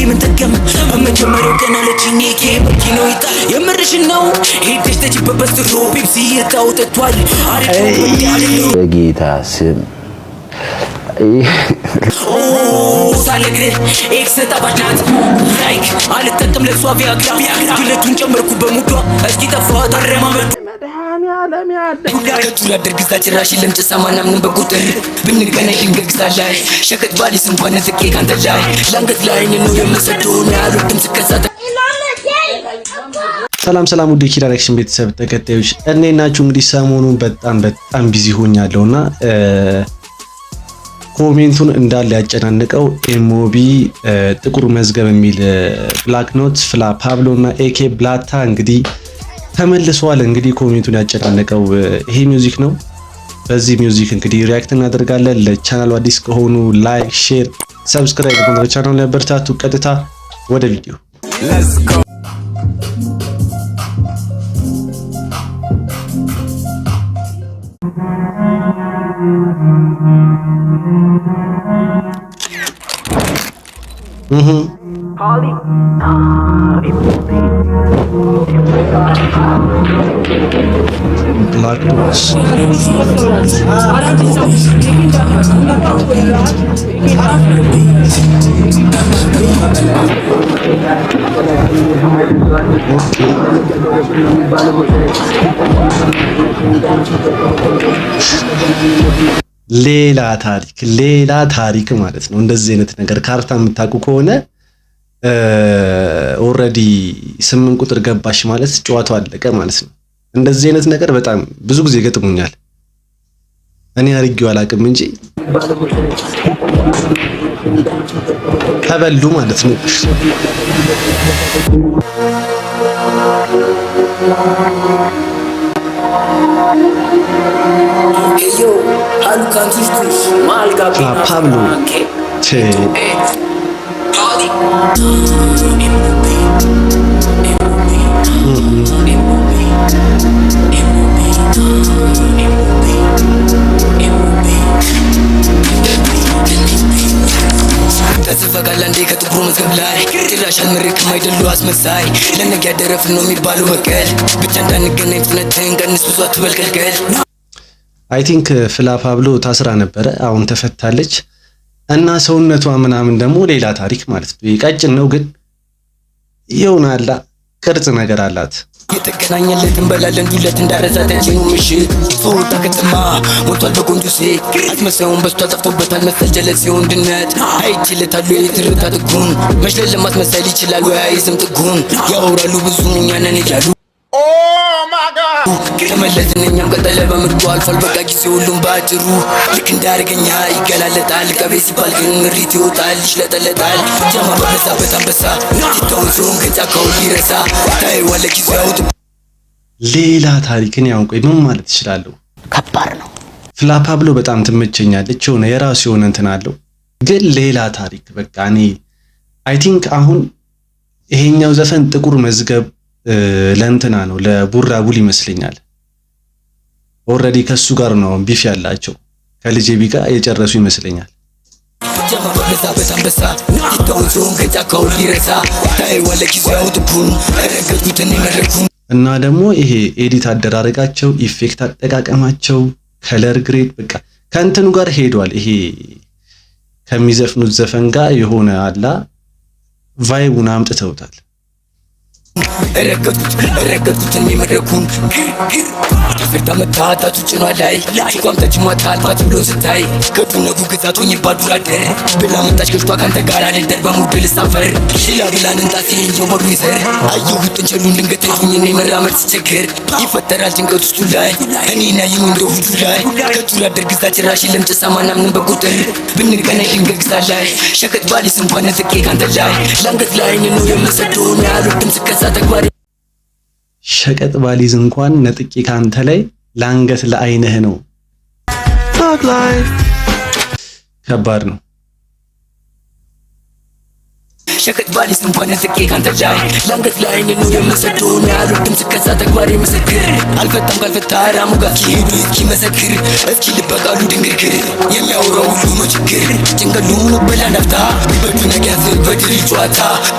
ምን ተገም በመጀመሪያው ቀን አለችኝ ኬ ነው ይጣ የምርሽ ነው ሄደሽ ተጅበበት ድሮ ፔፕሲ የታው ተቷል በጌታ ስም ሳለግሬ ኤክስ ተባጃት ላይክ አልተጠቀም ለሷ ቪያግራ ግለቱን ጨመርኩ በሙዷ እስኪ ተፋው ተረማመድ መድሃኒ ዓለም ያለ ሁላቱ ያደርግዛ ጭራሽ ለምጭ ሰማና ምን በቁጥር ብንገናኝ ልንገግዛላይ ሸቀጥ ባሊስ እንኳን ዝቄ ካንተ ላይ ላንገት ላይ ነው የምሰደው ያሉትም ስከሳተ ሰላም ውድ ኪራን አክሽን ቤተሰብ ተከታዮች እኔ ናችሁ። እንግዲህ ሰሞኑን በጣም ቢዚ ሆኛለሁና ኮሜንቱን እንዳለ ያጨናነቀው ኤሞቢ ጥቁር መዝገብ የሚል ብላክ ኖት ፍላ ፓብሎ እና ኤኬ ብላታ እንግዲህ ተመልሰዋል። እንግዲህ ኮሜንቱን ያጨናነቀው ይሄ ሚውዚክ ነው። በዚህ ሚውዚክ እንግዲህ ሪአክት እናደርጋለን። ለቻናሉ አዲስ ከሆኑ ላይክ፣ ሼር፣ ሰብስክራይብ በማድረግ ቻናሉን ያበረታቱ። ቀጥታ ወደ ቪዲዮ Black Notes. ሌላ ታሪክ ማለት ነው። እንደዚህ አይነት ነገር ካርታ የምታውቁ ከሆነ ኦሬዲ 8 ቁጥር ገባሽ ማለት ጨዋታው አለቀ ማለት ነው። እንደዚህ አይነት ነገር በጣም ብዙ ጊዜ ገጥሞኛል። እኔ አርጌው አላቅም እንጂ ተበሉ ማለት ነው። ፓብሎ ተጽፈጋላ እንዴ ከጥቁሩ መዝገብ ላይ ጭራሽ አልመረቅም አይደሉ አስመሳይ ለነገ ያደረፍን ነው የሚባለው በቀል ብቻ እንዳንገናኝ ፍጥነትን ቀንስ ብዙ አትበልቀልቀል። አይ ቲንክ ፍላ ፓብሎ ታስራ ነበረ፣ አሁን ተፈታለች እና ሰውነቷ ምናምን ደግሞ ሌላ ታሪክ ማለት ነው። ቀጭን ነው ግን ይሆናላ ቅርጽ ነገር አላት። የተገናኘለት እንበላለን ዱለት እንዳረዛተችን ምሽት ሶታ ከተማ ሞቷል በጎንጆ ሴት አትመሰውን በስቷ ጠፍቶበታል መሰል ጀለት ሲሆን ድነት አይችልታሉ የትርታ ጥጉን መሽለል ለማትመሰል ይችላሉ ያይዝም ጥጉን ያወራሉ ብዙ እኛንን ይላሉ ተመለስን እኛም ቀጠለ በምርጡ አልፏል በቃ ጊዜ ሁሉም ባጭሩ ልክ እንዳርገኛ ይገላለጣል ቀቤ ሲባል ግን ምሪት ይወጣል ይሽለጠለጣል ጀማ በበዛበት አንበሳ ይተውሱን ከጫካው ሊረሳ ታይዋለ ጊዜ ያውጡ ሌላ ታሪክን ያውቆይ ምን ማለት ይችላልው? ከባድ ነው። ፍላ ፓብሎ በጣም ትመቸኛለች። ሆነ የራሱ የሆነ እንትን አለው ግን ሌላ ታሪክ በቃ እኔ አይ ቲንክ አሁን ይሄኛው ዘፈን ጥቁር መዝገብ ለእንትና ነው ለቡራቡል ይመስለኛል። ኦሬዲ ከሱ ጋር ነው ቢፍ ያላቸው ከልጄ ቢጋ የጨረሱ ይመስለኛል። እና ደግሞ ይሄ ኤዲት አደራረጋቸው፣ ኢፌክት አጠቃቀማቸው፣ ከለር ግሬድ በቃ ከእንትኑ ጋር ሄዷል። ይሄ ከሚዘፍኑት ዘፈን ጋር የሆነ አላ ቫይቡን አምጥተውታል። ረገጡት የሚመረኩን ፍርታ መታታቱ ጭኗ ላይ ቋም ተጅሟታ አልባት ብሎ ስታይ ከቱነጉ ግዛቶኝ ይባዱራደ ብላ መጣች ከሽቷ ካንተ ጋር አልደር በሙድ ልሳፈር ሽላ ብላን እንጣት ሲንጆ ሞዱ ይሰር አየሁ ጥንቸሉን ድንገት ተይኝ እኔ መራመድ ስቸግር ይፈጠራል ጭንቀት ውስጡ ላይ እኔና ይሁን እንደው ሁሉ ላይ ከቱ ያደር ግዛ ጭራሽ ለምጭ ሰማና ምን በቁጥር ብንገናኝ ልንገግዛ ላይ ሸቀጥ ባሊስ እንኳን ዝቄ ካንተ ላይ ላንገት ላይ ነው የምሰደው ያሉትም ስከሳ ተግባር ሸቀጥ ባሊዝ እንኳን ነጥቄ ካንተ ላይ ላንገት ለአይነህ ነው። ከባድ ነው። ሸቀጥ ባሊስ እንኳን ዝቄ ካንተ ላይ ለአንገት ላይ ነው የምሰደውን ያሉትም ስከሳ ተግባር ምስክር አልፈታም ካልፈታ ራሙ ጋር ሲሄዱ እስኪመሰክር እስኪ ልበቃሉ ድንግርግር የሚያወራው ሁሉ ነው ችግር ጭንቀሉን በላ እንዳፍታ በዱ ነጊያንስ በድል ጨዋታ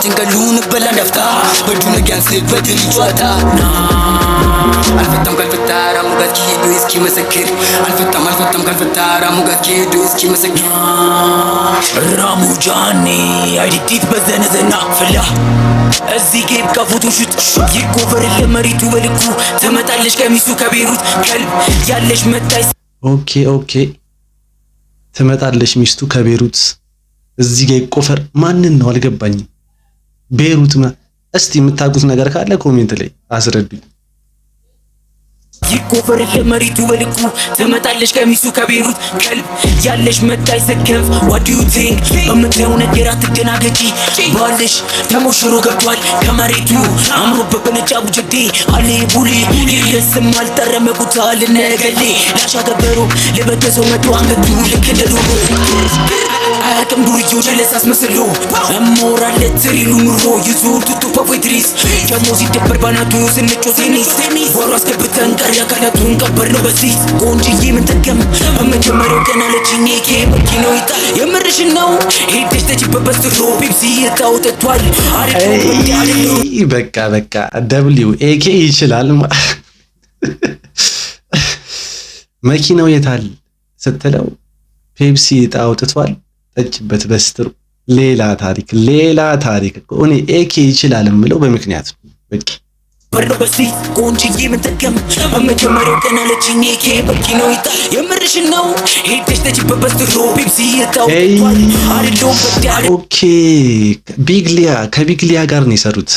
ጭንቀሉን በላ እንዳፍታ በዱ ነጊያንስ በድል ጨዋታ አልፈታም ካልፈታ ራሙ ጋር ሲሄዱ እስኪመሰክር አልፈታም ካልፈታ ራሙ ጋር ሲሄዱ እስኪመሰክር ራሙ ጃኔ አይዲቲት በዘነዘና ፍላ እዚህ ጌብ ከፎቶ ሹት ይኮፈር ለመሪቱ በልኩ ትመጣለች ከሚሱ ከቤሩት ከልብ ያለሽ መታይ ኦኬ ትመጣለች ሚስቱ ከቤሩት እዚህ ጋር ይቆፈር ማንን ነው አልገባኝም። ቤሩት እስቲ የምታውቁት ነገር ካለ ኮሜንት ላይ አስረዱኝ። ይኮፈር ለመሪቱ በልኩ ትመጣለች ከሚሱ ከቤሩት ከልብ ያለሽ መታይ ሰከፍ what do you think በምታየው ነገር አትደናገጪ ባልሽ ተሞሽሮ ገብቷል ከመሬቱ አምሮበት በነጭ አቡጀዴ አለ ቡሊ ይልስም አልጠረመ ቁታል ነገሌ ላሻገበሩ ለበተሰው መቶ አንገቱ ልክ እንደ ዶሮ አያቅም ዱርዬው ጀለስ አስመስሎ እሞራለት ትሪሉ ኑሮ ይዞ ቱቱ ፖፖይትሪስ ደግሞ ሲደበር ባናቱ ስንጮ ቴኒስ ወሩ አስገብተን ቀሪ አካላቱን ቀበር ነው በዚህ ቆንጅዬ ምንጠቀም በመጀመሪያው ቀን አለችኝ ኬ መኪናው ይጣ የምርሽን ነው ሄደሽ ተጅበበት ስሮ ፔፕሲ እጣው ጠጥቷል በቃ ደብሊው ኤኬ ይችላል መኪናው የታል ስትለው ፔፕሲ እጣ አውጥቷል ጠጭበት በስትሩ ሌላ ታሪክ እኔ ኤኬ ይችላል የምለው በምክንያት ነው። በቃ በርዶ በዚህ ቆንጅዬ ምንጠቀም በመጀመሪያው ቀን አለችኝ ኬ መኪናው ይጣ የምርሽን ነው ሄደሽ ተጅበበት ስሮ ፔፕሲ እጣው ጠጥቷል አይደለም በዳል ኦኬ ከቢግሊያ ጋር ነው የሰሩት።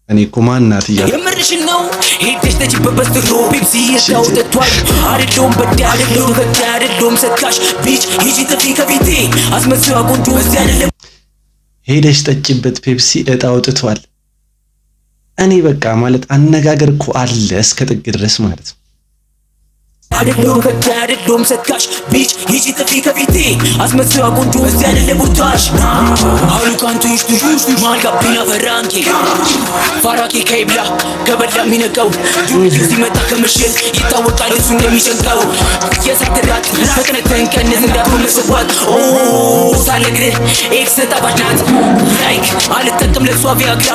እኔ እኮ ማናት እያለ የምርሽን ነው ሄደሽ ተጅበበት ስሮ ፔፕሲ እጣው ጠጥቷል አይደለም በዳል አይደለም ሰካሽ ቢች ሂጂ ጥፊ ከፊቴ አስመስዋ ቆንጆ እዚህ አይደለም ሄደሽ ጠጭበት ፔፕሲ እጣ አውጥቷል። እኔ በቃ ማለት አነጋገር እኮ አለ እስከ ጥግ ድረስ ማለት ነው። አይደለም ሰካሽ ቢች ሂጂ ጥፊ ከፊቴ አስመስዋ ቆንጆ እዚህ አይደለም ቦታሽ አሉ ካንቱሽ ቱሽ ማልጋቢና ፈራንኪ ፋራኪ ከይብላ ከበላ ሚነቀው ሲመጣ ከምሽል ይታወቃል እሱ እንደሚጨንቀው የሳትራት ፍጥነትን ቀንስ እንዳትመለስባት ሳለግርህ ኤክስ ጠባች ናት ላይክ አልጠቅም ለሷ ቪያግራ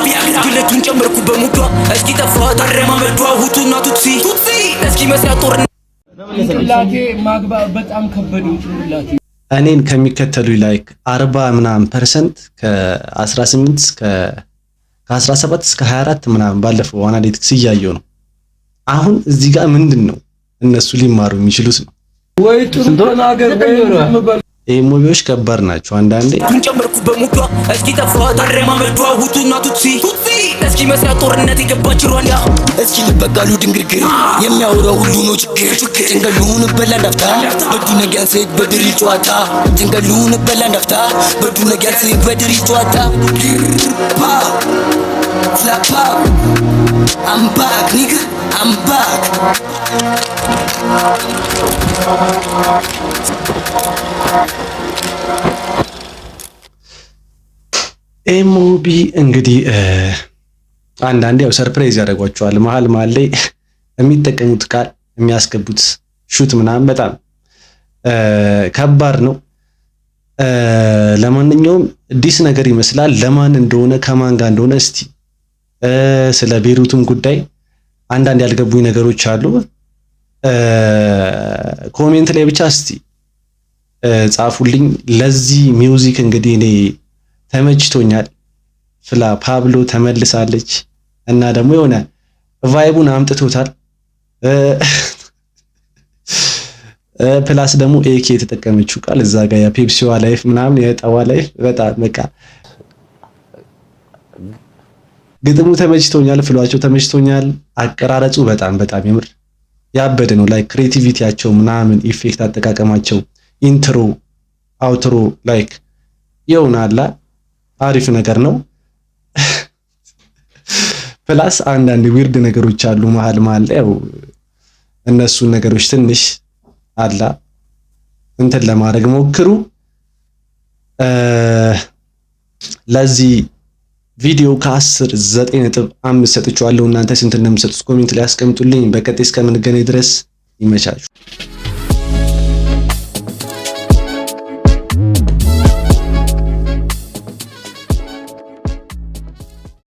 ግለቱን ጨመርኩ በሙዷ እስኪ ጠፋ ታረማመዷ ሁቱና ቱትሲ እስኪ መስሪያ ጦርነት ጭንቅላቴ ማግባብ በጣም ከበደኝ። ጭንቅላቴ እኔን ከሚከተሉ ላይክ 40% ከ18 ከ17 እስከ 24 ምናምን ባለፈው አናሊቲክስ እያየው ነው። አሁን እዚህ ጋር ምንድነው እነሱ ሊማሩ የሚችሉት ነው ወይ ጥሩ ተናገር ወይ ሙቪዎች ከባድ ናቸው አንዳንዴ ጨመርኩ በሙዷ እስኪ ጠፋ ታረማመዷ ሁቱና ቱትሲ እስኪ መስሪያ ጦርነት የገባች ሩዋንዳ እስኪ ልበቃሉ ድንግርግር የሚያወራው ሁሉ ነው ችግር ጭንቀሉን በላ እንዳፍታ በዱ ነጊያንስ በድል ጨዋታ ጭንቀሉን በላ እንዳፍታ በዱ ነጊያንስ በድል ጨዋታ ፓ ፍላፓ አምባክ ኒግር አምባክ ኤምኦቢ እንግዲህ አንዳንዴ ያው ሰርፕራይዝ ያደርጓቸዋል። መሀል ላይ የሚጠቀሙት ቃል የሚያስገቡት ሹት ምናምን በጣም ከባድ ነው። ለማንኛውም ዲስ ነገር ይመስላል። ለማን እንደሆነ ከማን ጋር እንደሆነ እስቲ ስለ ቤሩትም ጉዳይ አንዳንድ ያልገቡኝ ነገሮች አሉ። ኮሜንት ላይ ብቻ እስቲ ጻፉልኝ። ለዚህ ሚውዚክ እንግዲህ እኔ ተመችቶኛል። ፍላ ፓብሎ ተመልሳለች እና ደግሞ የሆነ ቫይቡን አምጥቶታል። ፕላስ ደግሞ ኤኬ የተጠቀመችው ቃል እዛ ጋር የፔፕሲዋ ላይፍ ምናምን የጠዋ ላይፍ በጣም በቃ ግጥሙ ተመችቶኛል። ፍሏቸው ተመችቶኛል። አቀራረጹ በጣም የምር ያበደ ነው። ላይክ ክሬቲቪቲያቸው ምናምን ኢፌክት አጠቃቀማቸው ኢንትሮ አውትሮ ላይክ ይሆናላ አሪፍ ነገር ነው። ፕላስ አንዳንድ ዊርድ ነገሮች አሉ መሀል ላይ ያው እነሱን ነገሮች ትንሽ አላ እንትን ለማድረግ ሞክሩ። ለዚህ ቪዲዮ ከ10 9.5 ሰጥቻለሁ። እናንተ ስንት እንደምትሰጡት ኮሜንት ላይ አስቀምጡልኝ። በቀጣይ እስከምንገናኝ ድረስ ይመቻችሁ።